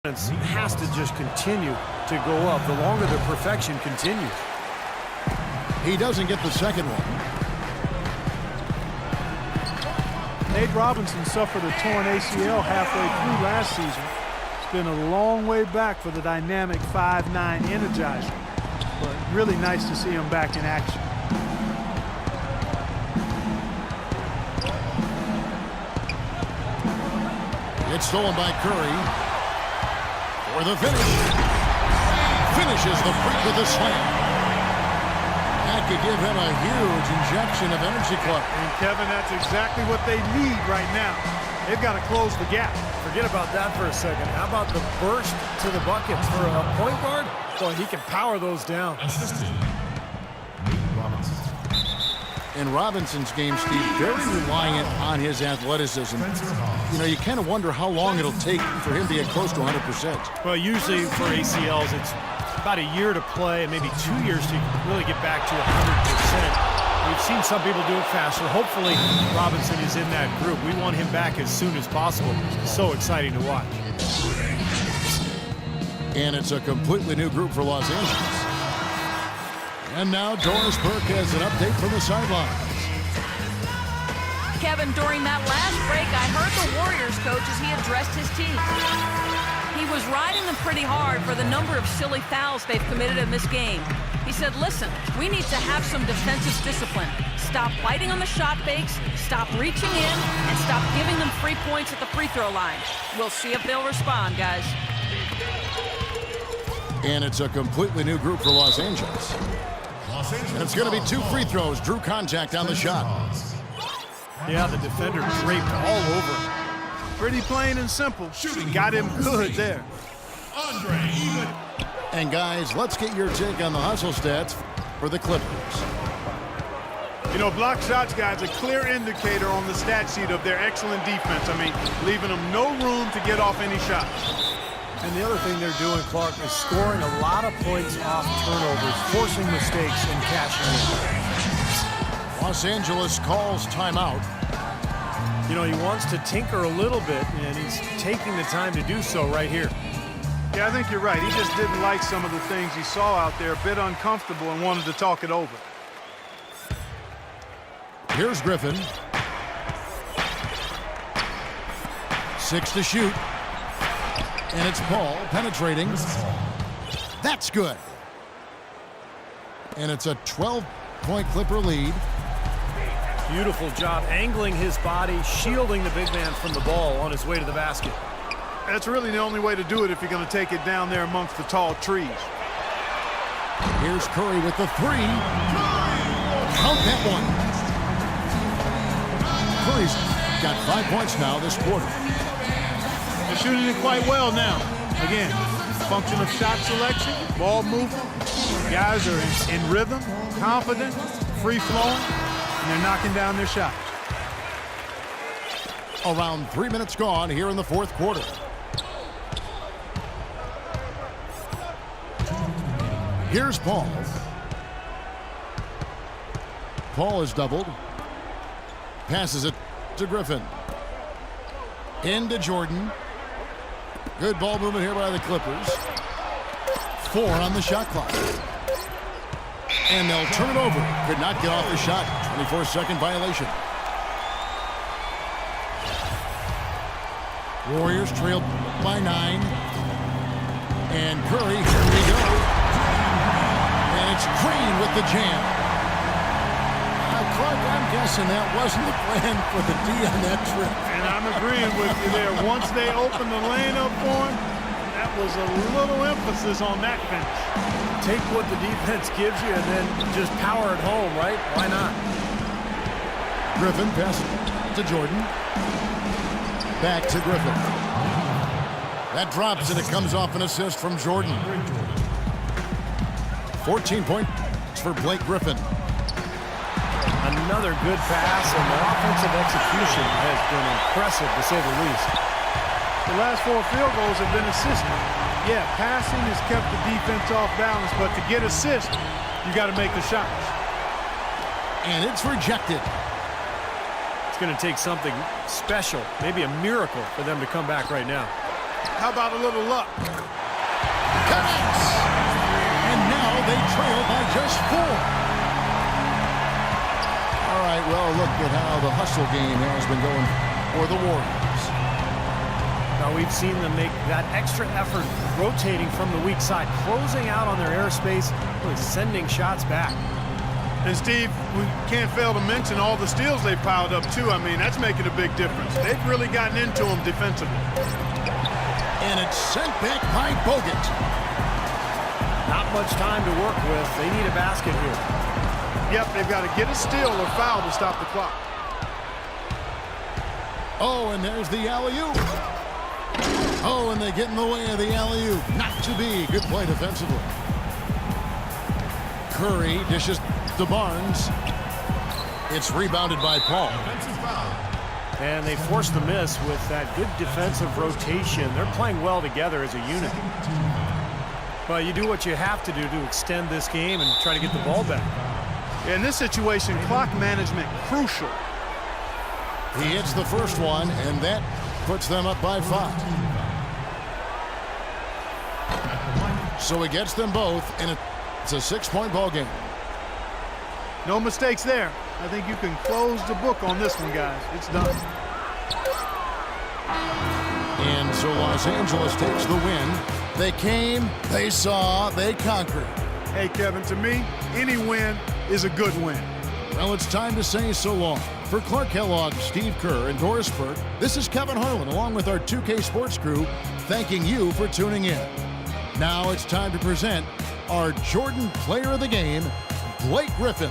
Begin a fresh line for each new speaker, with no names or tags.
Has to just continue to go up the longer the perfection continues.
He doesn't get the second one.
Nate Robinson suffered a torn ACL halfway through last season. It's been a long way back for the dynamic 5'9" Energizer, but really nice to see him back in action.
It's stolen by Curry. For the finish. Finishes the break with a slam. That could give him a huge injection of energy, Clark.
And Kevin, that's exactly what they need right now. They've got to close the gap.
Forget about that for a second. How about the burst to the buckets for a point guard? Boy, he can power those down.
In Robinson's game, Steve, very reliant on his athleticism. You know, you kind of wonder how long it'll take for him to get close to 100%.
Well, usually for ACLs, it's about a year to play and maybe 2 years to really get back to 100%. We've seen some people do it faster. Hopefully, Robinson is in that group. We want him back as soon as possible. So exciting to watch.
And it's a completely new group for Los Angeles. And now Doris Burke has an update from the sidelines.
Kevin, during that last break, I heard the Warriors coach as he addressed his team. He was riding them pretty hard for the number of silly fouls they've committed in this game. He said, listen, we need to have some defensive discipline. Stop biting on the shot fakes, stop reaching in, and stop giving them free points at the free throw line. We'll see if they'll respond, guys.
And it's a completely new group for Los Angeles. And it's going to be 2 free throws. Drew contact on the shot.
Yeah, the defender draped all over him.
Pretty plain and simple. Got him good there.
And guys, let's get your take on the hustle stats for the Clippers.
You know, block shots, guys, a clear indicator on the stat sheet of their excellent defense. I mean, leaving them no room to get off any shots.
And the other thing they're doing, Clark, is scoring a lot of points off turnovers, forcing mistakes and cashing in.
Los Angeles calls timeout.
You know, he wants to tinker a little bit, and he's taking the time to do so right here.
Yeah, I think you're right. He just didn't like some of the things he saw out there, a bit uncomfortable, and wanted to talk it over.
Here's Griffin. 6 to shoot. And it's Paul penetrating. That's good. And it's a 12-point Clipper lead.
Beautiful job angling his body, shielding the big man from the ball on his way to the basket.
That's really the only way to do it if you're going to take it down there amongst the tall trees.
Here's Curry with the 3. Count that one. Curry's got 5 points now this quarter.
They're shooting it quite well now. Again, function of shot selection, ball movement. Guys are in rhythm, confident, free-flowing, and they're knocking down their shots.
Around 3 minutes gone here in the fourth quarter. Here's Paul. Paul is doubled. Passes it to Griffin. Into Jordan. Good ball movement here by the Clippers. 4 on the shot clock. And they'll turn it over. Could not get off the shot. 24-second violation. Warriors trailed by 9. And Curry, here we go. And it's Green with the jam. Clark, I'm guessing that wasn't the plan for the D on that trip.
And I'm agreeing with you there. Once they opened the lane up for him, that was a little emphasis on that finish.
Take what the defense gives you and then just power it home, right? Why not?
Griffin passes to Jordan. Back to Griffin. That drops and it comes off an assist from Jordan. 14 points for Blake Griffin.
Another good pass, and the offensive execution has been impressive, to say the least.
The last 4 field goals have been assisted. Yeah, passing has kept the defense off balance, but to get assists, you got to make the shots.
And it's rejected.
It's going to take something special, maybe a miracle, for them to come back right now.
How about a little luck?
Connects! And now they trail by just 4. All right, well, look at how the hustle game has been going for the Warriors.
Now we've seen them make that extra effort rotating from the weak side, closing out on their airspace, really sending shots back.
And Steve, we can't fail to mention all the steals they've piled up too. I mean, that's making a big difference. They've really gotten into them defensively.
And it's sent back by Bogut.
Not much time to work with. They need a basket here.
Yep, they've got to get a steal or foul to stop the clock.
Oh, and there's the alley-oop. Oh, and they get in the way of the alley-oop. Not to be. Good play defensively. Curry dishes to Barnes. It's rebounded by Paul.
And they forced the miss with that good defensive rotation. They're playing well together as a unit. But you do what you have to do to extend this game and try to get the ball back.
In this situation, clock management crucial.
He hits the first one, and that puts them up by 5. So he gets them both, and it's a 6-point ball game.
No mistakes there. I think you can close the book on this one, guys. It's done.
And so Los Angeles takes the win. They came, they saw, they conquered.
Hey, Kevin, to me, any win is a good win.
Well, it's time to say so long. For Clark Kellogg, Steve Kerr, and Doris Burke, this is Kevin Harlan, along with our 2K Sports crew, thanking you for tuning in. Now it's time to present our Jordan Player of the Game, Blake Griffin.